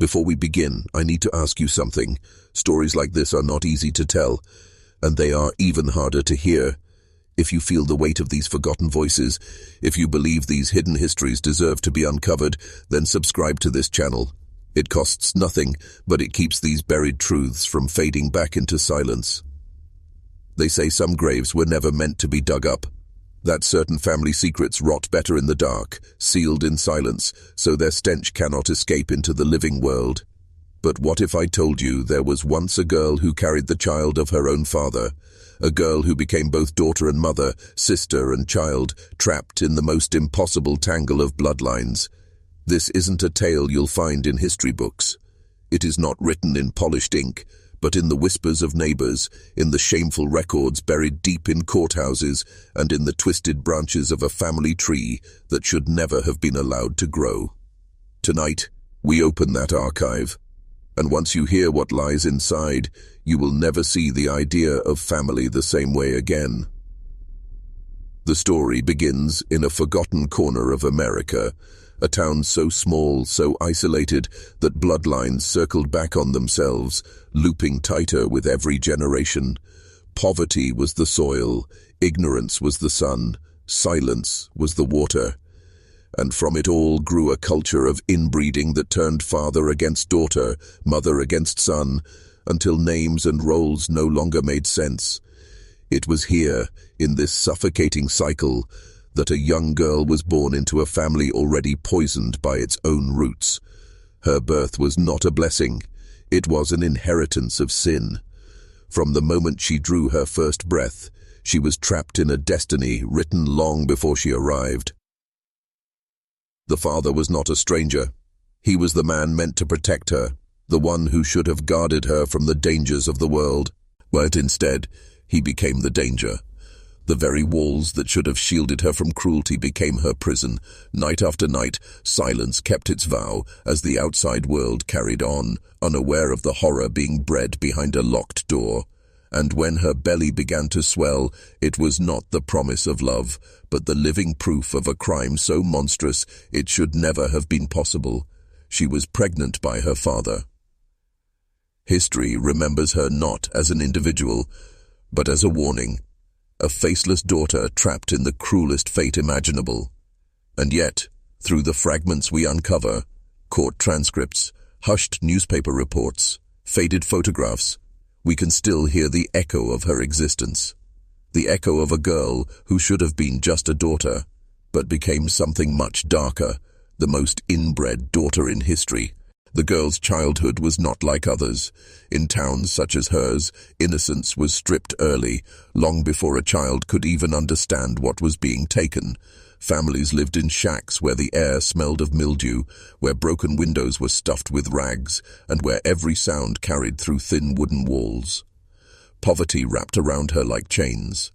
Before we begin, I need to ask you something. Stories like this are not easy to tell, and they are even harder to hear. If you feel the weight of these forgotten voices, if you believe these hidden histories deserve to be uncovered, then subscribe to this channel. It costs nothing, but it keeps these buried truths from fading back into silence. They say some graves were never meant to be dug up, that certain family secrets rot better in the dark, sealed in silence, so their stench cannot escape into the living world. But what if I told you there was once a girl who carried the child of her own father, a girl who became both daughter and mother, sister and child, trapped in the most impossible tangle of bloodlines? This isn't a tale you'll find in history books. It is not written in polished ink, but in the whispers of neighbors, in the shameful records buried deep in courthouses, and in the twisted branches of a family tree that should never have been allowed to grow. Tonight, we open that archive, and once you hear what lies inside, you will never see the idea of family the same way again. The story begins in a forgotten corner of America, a town so small, so isolated, that bloodlines circled back on themselves, looping tighter with every generation. Poverty was the soil, ignorance was the sun, silence was the water. And from it all grew a culture of inbreeding that turned father against daughter, mother against son, until names and roles no longer made sense. It was here, in this suffocating cycle, that a young girl was born into a family already poisoned by its own roots. Her birth was not a blessing, it was an inheritance of sin. From the moment she drew her first breath, she was trapped in a destiny written long before she arrived. The father was not a stranger. He was the man meant to protect her, the one who should have guarded her from the dangers of the world. But instead, he became the danger. The very walls that should have shielded her from cruelty became her prison. Night after night, silence kept its vow as the outside world carried on, unaware of the horror being bred behind a locked door. And when her belly began to swell, it was not the promise of love, but the living proof of a crime so monstrous it should never have been possible. She was pregnant by her father. History remembers her not as an individual, but as a warning. A faceless daughter trapped in the cruelest fate imaginable. And yet, through the fragments we uncover, court transcripts, hushed newspaper reports, faded photographs, we can still hear the echo of her existence. The echo of a girl who should have been just a daughter, but became something much darker, the most inbred daughter in history. The girl's childhood was not like others. In towns such as hers, innocence was stripped early, long before a child could even understand what was being taken. Families lived in shacks where the air smelled of mildew, where broken windows were stuffed with rags, and where every sound carried through thin wooden walls. Poverty wrapped around her like chains.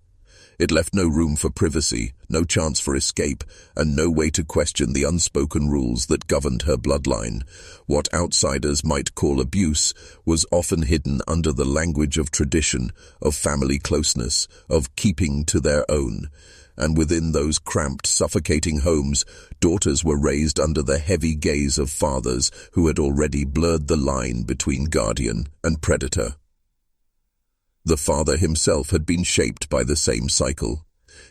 It left no room for privacy, no chance for escape, and no way to question the unspoken rules that governed her bloodline. What outsiders might call abuse was often hidden under the language of tradition, of family closeness, of keeping to their own. And within those cramped, suffocating homes, daughters were raised under the heavy gaze of fathers who had already blurred the line between guardian and predator. The father himself had been shaped by the same cycle.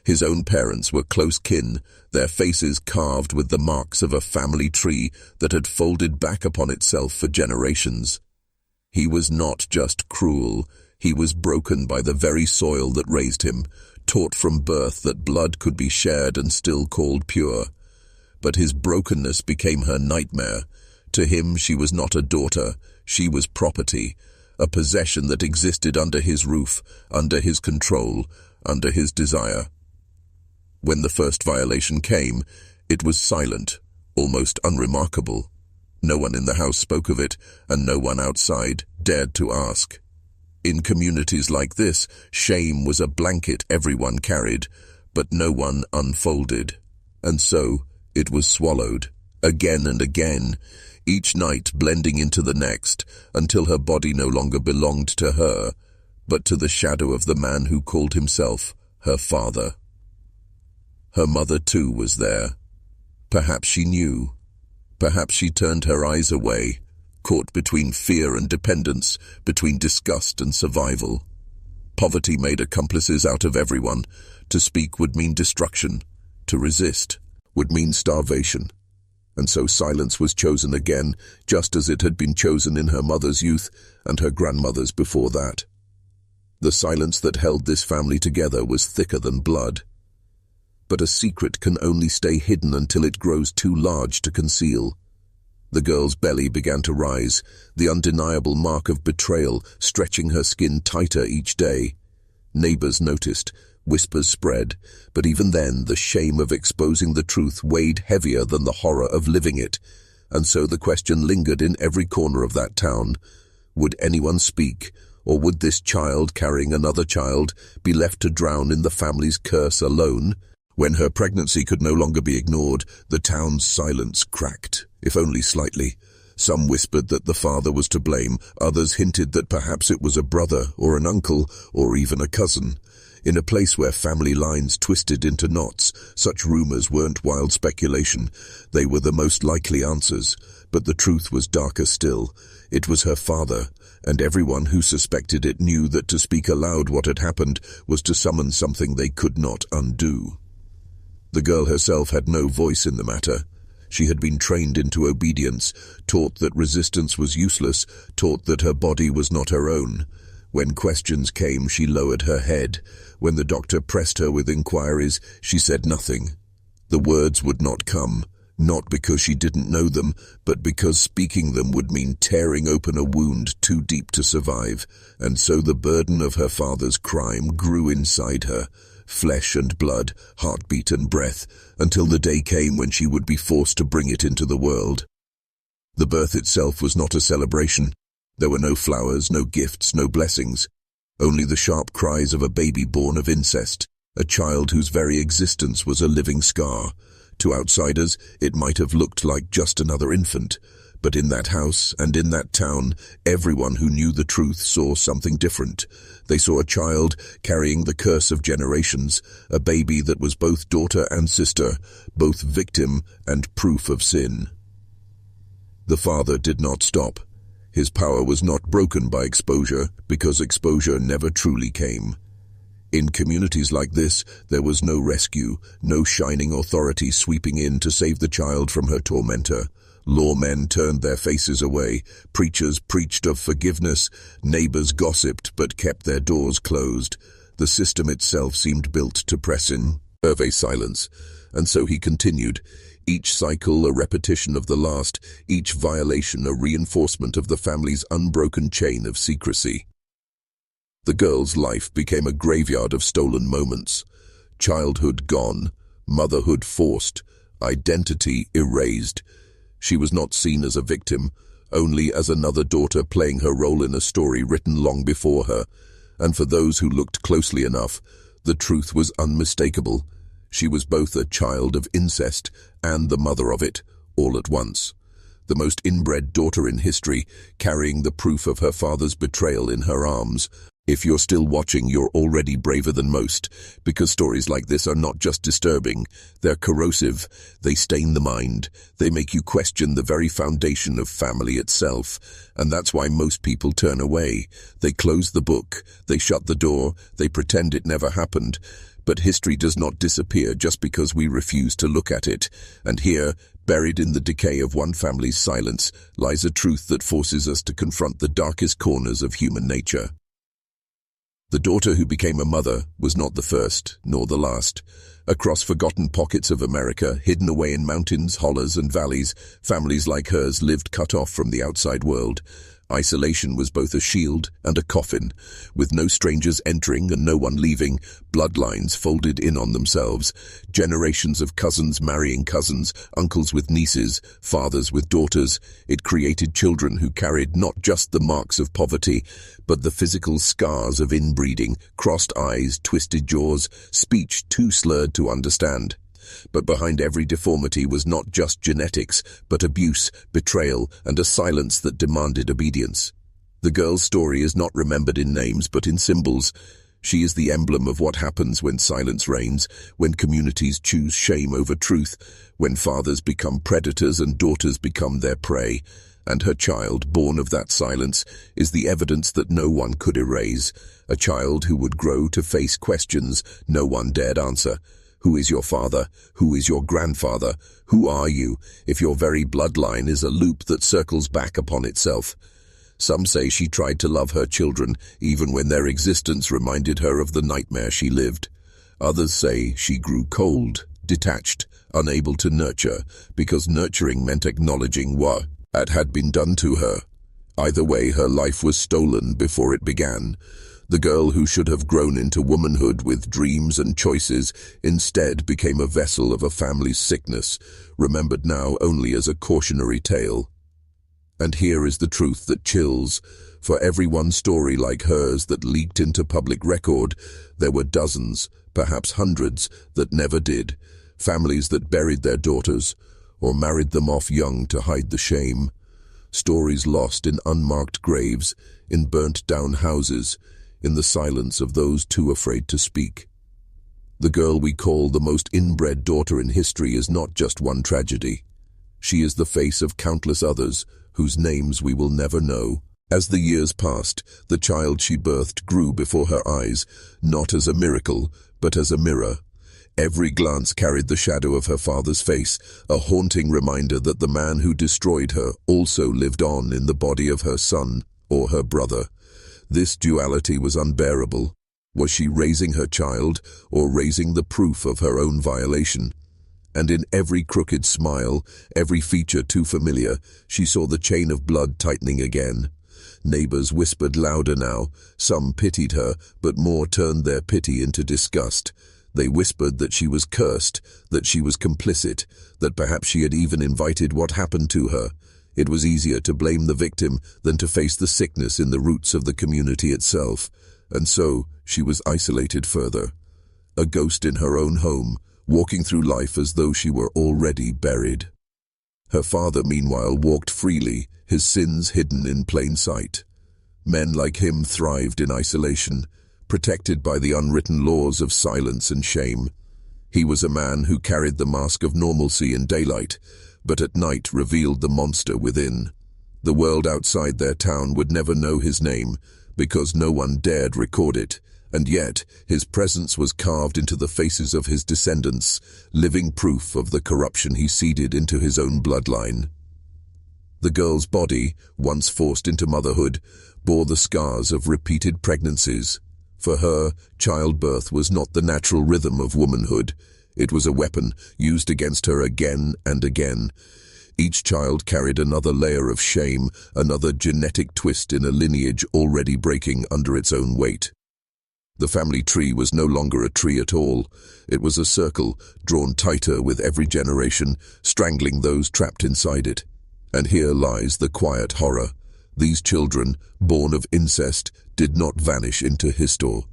His own parents were close kin, their faces carved with the marks of a family tree that had folded back upon itself for generations. He was not just cruel, he was broken by the very soil that raised him, taught from birth that blood could be shared and still called pure. But his brokenness became her nightmare. To him she was not a daughter, she was property, a possession that existed under his roof, under his control, under his desire. When the first violation came, it was silent, almost unremarkable. No one in the house spoke of it, and no one outside dared to ask. In communities like this, shame was a blanket everyone carried, but no one unfolded. And so, it was swallowed, again and again, each night blending into the next, until her body no longer belonged to her, but to the shadow of the man who called himself her father. Her mother too was there. Perhaps she knew. Perhaps she turned her eyes away, caught between fear and dependence, between disgust and survival. Poverty made accomplices out of everyone. To speak would mean destruction. To resist would mean starvation. And so silence was chosen again, just as it had been chosen in her mother's youth and her grandmother's before that. The silence that held this family together was thicker than blood. But a secret can only stay hidden until it grows too large to conceal. The girl's belly began to rise, the undeniable mark of betrayal stretching her skin tighter each day. Neighbors noticed, whispers spread, but even then the shame of exposing the truth weighed heavier than the horror of living it, and so the question lingered in every corner of that town. Would anyone speak, or would this child carrying another child be left to drown in the family's curse alone? When her pregnancy could no longer be ignored, the town's silence cracked, if only slightly. Some whispered that the father was to blame, others hinted that perhaps it was a brother or an uncle or even a cousin. In a place where family lines twisted into knots, such rumors weren't wild speculation. They were the most likely answers, but the truth was darker still. It was her father, and everyone who suspected it knew that to speak aloud what had happened was to summon something they could not undo. The girl herself had no voice in the matter. She had been trained into obedience, taught that resistance was useless, taught that her body was not her own. When questions came, she lowered her head. When the doctor pressed her with inquiries, she said nothing. The words would not come, not because she didn't know them, but because speaking them would mean tearing open a wound too deep to survive, and so the burden of her father's crime grew inside her. Flesh and blood, heartbeat and breath, until the day came when she would be forced to bring it into the world. The birth itself was not a celebration. There were no flowers, no gifts, no blessings. Only the sharp cries of a baby born of incest, a child whose very existence was a living scar. To outsiders, it might have looked like just another infant. But in that house and in that town, everyone who knew the truth saw something different. They saw a child carrying the curse of generations, a baby that was both daughter and sister, both victim and proof of sin. The father did not stop. His power was not broken by exposure, because exposure never truly came. In communities like this, there was no rescue, no shining authority sweeping in to save the child from her tormentor. Lawmen turned their faces away, preachers preached of forgiveness, neighbors gossiped but kept their doors closed. The system itself seemed built to press in. Survey silence, and so he continued, each cycle a repetition of the last, each violation a reinforcement of the family's unbroken chain of secrecy. The girl's life became a graveyard of stolen moments. Childhood gone, motherhood forced, identity erased. She was not seen as a victim, only as another daughter playing her role in a story written long before her. And for those who looked closely enough, the truth was unmistakable. She was both a child of incest and the mother of it, all at once. The most inbred daughter in history, carrying the proof of her father's betrayal in her arms. If you're still watching, you're already braver than most, because stories like this are not just disturbing, they're corrosive, they stain the mind, they make you question the very foundation of family itself, and that's why most people turn away. They close the book, they shut the door, they pretend it never happened. But history does not disappear just because we refuse to look at it, and here, buried in the decay of one family's silence, lies a truth that forces us to confront the darkest corners of human nature. The daughter who became a mother was not the first, nor the last. Across forgotten pockets of America, hidden away in mountains, hollows, and valleys, families like hers lived cut off from the outside world. Isolation was both a shield and a coffin, with no strangers entering and no one leaving, bloodlines folded in on themselves, generations of cousins marrying cousins, uncles with nieces, fathers with daughters. It created children who carried not just the marks of poverty, but the physical scars of inbreeding, crossed eyes, twisted jaws, speech too slurred to understand. But behind every deformity was not just genetics, but abuse, betrayal, and a silence that demanded obedience. The girl's story is not remembered in names, but in symbols. She is the emblem of what happens when silence reigns, when communities choose shame over truth, when fathers become predators and daughters become their prey. And her child, born of that silence, is the evidence that no one could erase. A child who would grow to face questions no one dared answer. Who is your father? Who is your grandfather? Who are you, if your very bloodline is a loop that circles back upon itself? Some say she tried to love her children, even when their existence reminded her of the nightmare she lived. Others say she grew cold, detached, unable to nurture, because nurturing meant acknowledging what had been done to her. Either way, her life was stolen before it began. The girl who should have grown into womanhood with dreams and choices instead became a vessel of a family's sickness, remembered now only as a cautionary tale. And here is the truth that chills. For every one story like hers that leaked into public record, there were dozens, perhaps hundreds, that never did. Families that buried their daughters, or married them off young to hide the shame. Stories lost in unmarked graves, in burnt-down houses, in the silence of those too afraid to speak. The girl we call the most inbred daughter in history is not just one tragedy. She is the face of countless others, whose names we will never know. As the years passed, the child she birthed grew before her eyes, not as a miracle, but as a mirror. Every glance carried the shadow of her father's face, a haunting reminder that the man who destroyed her also lived on in the body of her son or her brother. This duality was unbearable. Was she raising her child or raising the proof of her own violation? And in every crooked smile, every feature too familiar, she saw the chain of blood tightening again. Neighbors whispered louder now. Some pitied her, but more turned their pity into disgust. They whispered that she was cursed, that she was complicit, that perhaps she had even invited what happened to her. It was easier to blame the victim than to face the sickness in the roots of the community itself. And so, she was isolated further. A ghost in her own home, walking through life as though she were already buried. Her father, meanwhile, walked freely, his sins hidden in plain sight. Men like him thrived in isolation, protected by the unwritten laws of silence and shame. He was a man who carried the mask of normalcy in daylight, but at night revealed the monster within. The world outside their town would never know his name, because no one dared record it, and yet his presence was carved into the faces of his descendants, living proof of the corruption he seeded into his own bloodline. The girl's body, once forced into motherhood, bore the scars of repeated pregnancies. For her, childbirth was not the natural rhythm of womanhood. It was a weapon used against her again and again. Each child carried another layer of shame, another genetic twist in a lineage already breaking under its own weight. The family tree was no longer a tree at all. It was a circle, drawn tighter with every generation, strangling those trapped inside it. And here lies the quiet horror. These children, born of incest, did not vanish into history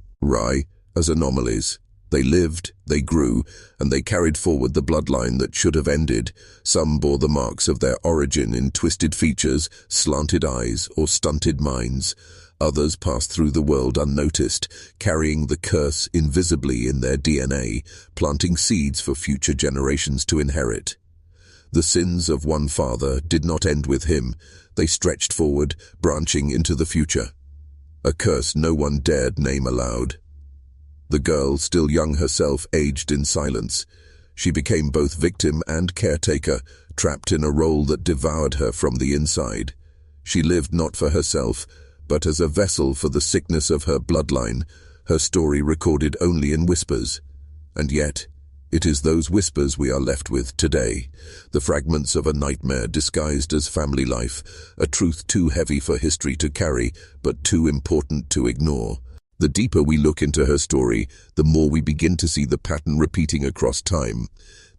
as anomalies. They lived, they grew, and they carried forward the bloodline that should have ended. Some bore the marks of their origin in twisted features, slanted eyes, or stunted minds. Others passed through the world unnoticed, carrying the curse invisibly in their DNA, planting seeds for future generations to inherit. The sins of one father did not end with him. They stretched forward, branching into the future. A curse no one dared name aloud. The girl, still young herself, aged in silence. She became both victim and caretaker, trapped in a role that devoured her from the inside. She lived not for herself, but as a vessel for the sickness of her bloodline, her story recorded only in whispers. And yet, it is those whispers we are left with today, the fragments of a nightmare disguised as family life, a truth too heavy for history to carry, but too important to ignore. The deeper we look into her story, the more we begin to see the pattern repeating across time.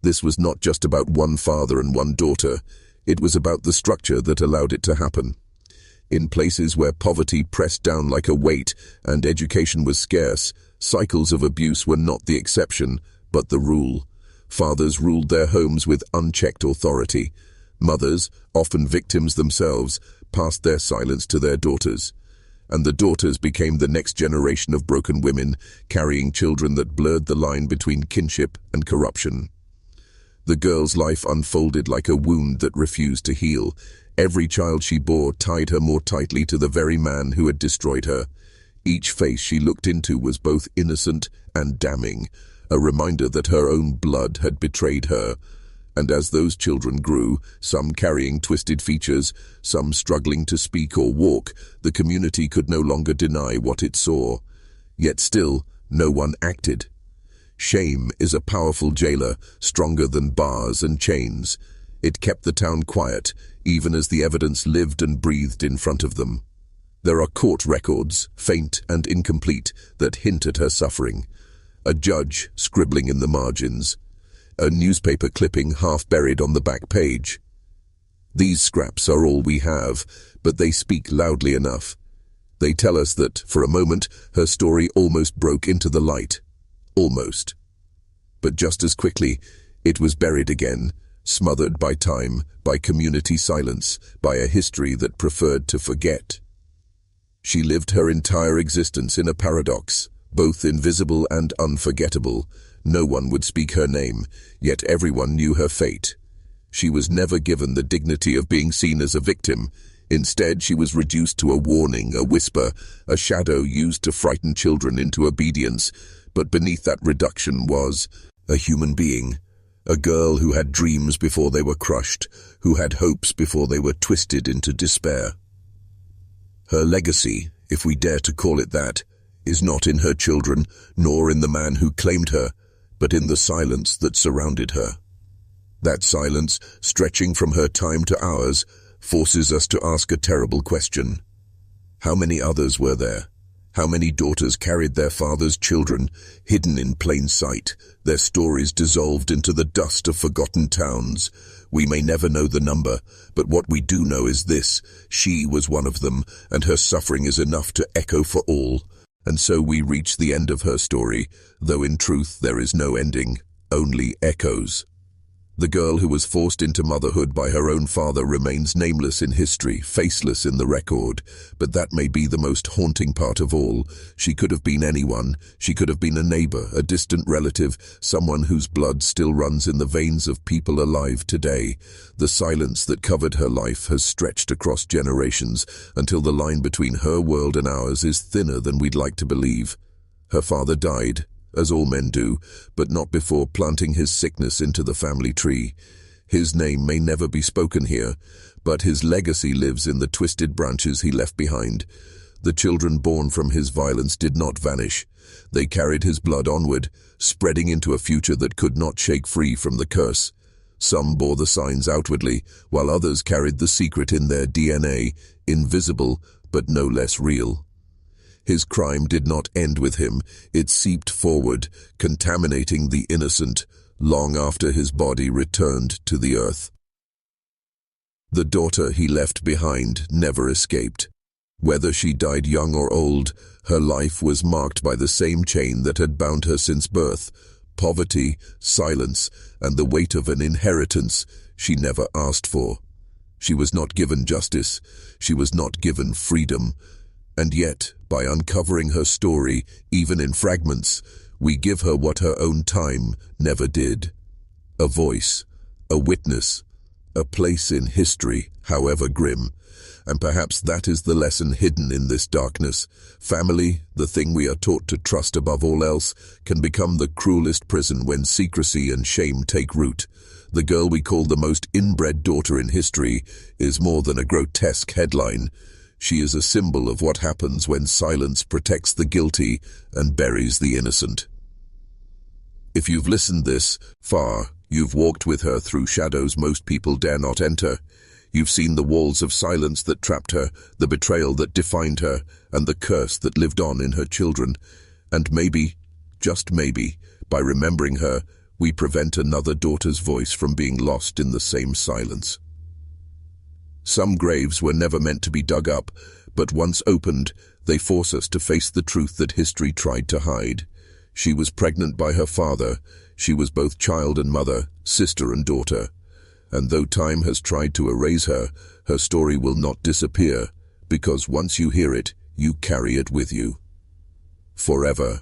This was not just about one father and one daughter. It was about the structure that allowed it to happen. In places where poverty pressed down like a weight and education was scarce, cycles of abuse were not the exception, but the rule. Fathers ruled their homes with unchecked authority. Mothers, often victims themselves, passed their silence to their daughters. And the daughters became the next generation of broken women, carrying children that blurred the line between kinship and corruption. The girl's life unfolded like a wound that refused to heal. Every child she bore tied her more tightly to the very man who had destroyed her. Each face she looked into was both innocent and damning, a reminder that her own blood had betrayed her. And as those children grew, some carrying twisted features, some struggling to speak or walk, the community could no longer deny what it saw. Yet still, no one acted. Shame is a powerful jailer, stronger than bars and chains. It kept the town quiet, even as the evidence lived and breathed in front of them. There are court records, faint and incomplete, that hint at her suffering. A judge scribbling in the margins. A newspaper clipping half buried on the back page. These scraps are all we have, but they speak loudly enough. They tell us that, for a moment, her story almost broke into the light. Almost. But just as quickly, it was buried again, smothered by time, by community silence, by a history that preferred to forget. She lived her entire existence in a paradox, both invisible and unforgettable. No one would speak her name, yet everyone knew her fate. She was never given the dignity of being seen as a victim. Instead, she was reduced to a warning, a whisper, a shadow used to frighten children into obedience. But beneath that reduction was a human being, a girl who had dreams before they were crushed, who had hopes before they were twisted into despair. Her legacy, if we dare to call it that, is not in her children, nor in the man who claimed her, but in the silence that surrounded her. That silence, stretching from her time to ours, forces us to ask a terrible question. How many others were there? How many daughters carried their father's children, hidden in plain sight, their stories dissolved into the dust of forgotten towns? We may never know the number, but what we do know is this: she was one of them, and her suffering is enough to echo for all. And so we reach the end of her story, though in truth there is no ending, only echoes. The girl who was forced into motherhood by her own father remains nameless in history, faceless in the record, but that may be the most haunting part of all. She could have been anyone. She could have been a neighbor, a distant relative, someone whose blood still runs in the veins of people alive today. The silence that covered her life has stretched across generations until the line between her world and ours is thinner than we'd like to believe. Her father died, as all men do, but not before planting his sickness into the family tree. His name may never be spoken here, but his legacy lives in the twisted branches he left behind. The children born from his violence did not vanish. They carried his blood onward, spreading into a future that could not shake free from the curse. Some bore the signs outwardly, while others carried the secret in their DNA, invisible but no less real. His crime did not end with him. It seeped forward, contaminating the innocent, long after his body returned to the earth. The daughter he left behind never escaped. Whether she died young or old, her life was marked by the same chain that had bound her since birth: poverty, silence, and the weight of an inheritance she never asked for. She was not given justice. She was not given freedom. And yet, by uncovering her story, even in fragments, we give her what her own time never did: a voice, a witness, a place in history, however grim. And perhaps that is the lesson hidden in this darkness. Family, the thing we are taught to trust above all else, can become the cruelest prison when secrecy and shame take root. The girl we call the most inbred daughter in history is more than a grotesque headline. She is a symbol of what happens when silence protects the guilty and buries the innocent. If you've listened this far, you've walked with her through shadows most people dare not enter. You've seen the walls of silence that trapped her, the betrayal that defined her, and the curse that lived on in her children. And maybe, just maybe, by remembering her, we prevent another daughter's voice from being lost in the same silence. Some graves were never meant to be dug up, but once opened, they force us to face the truth that history tried to hide. She was pregnant by her father. She was both child and mother, sister and daughter. And though time has tried to erase her, her story will not disappear, because once you hear it, you carry it with you. Forever.